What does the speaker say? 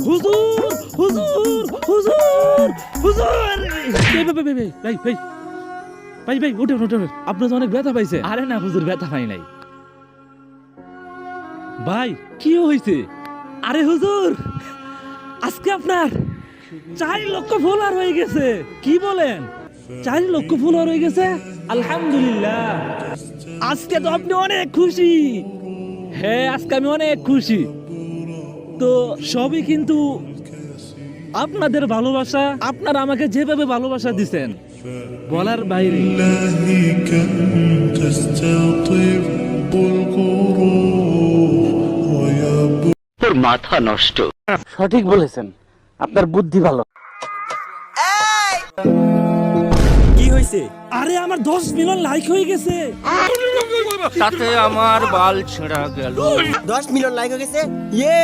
হুজুর হুজুর হুজুর হুজুর ভাই ভাই ভাই ভাই উঠে উঠে আপনার তো অনেক ব্যথা পাইছে। আরে না হুজুর, ব্যথা পাই নাই। ভাই কি হয়েছে? আরে হুজুর আজকে আপনার 4 লক্ষ ফলোয়ার হয়ে গেছে। কি বলেন 4 লক্ষ ফলোয়ার হয়ে গেছে? আলহামদুলিল্লাহ, আজকে তো আপনি অনেক খুশি। হ্যাঁ আজকে আমি অনেক খুশি। তো সবই কিন্তু আপনাদের ভালোবাসা, আপনারা আমাকে যেভাবে ভালোবাসা দিছেন বলার বাইরে। الله كم تستطيب القروح ويبدو তোর মাথা নষ্ট। সঠিক বলেছেন, আপনার বুদ্ধি ভালো। কি হয়েছে? আরে আমার 10 মিলিয়ন লাইক হয়ে গেছে। তাতে আমার বাল ছেঁড়া গেল। 10 মিলিয়ন লাইক হয়ে গেছে। ইয়ে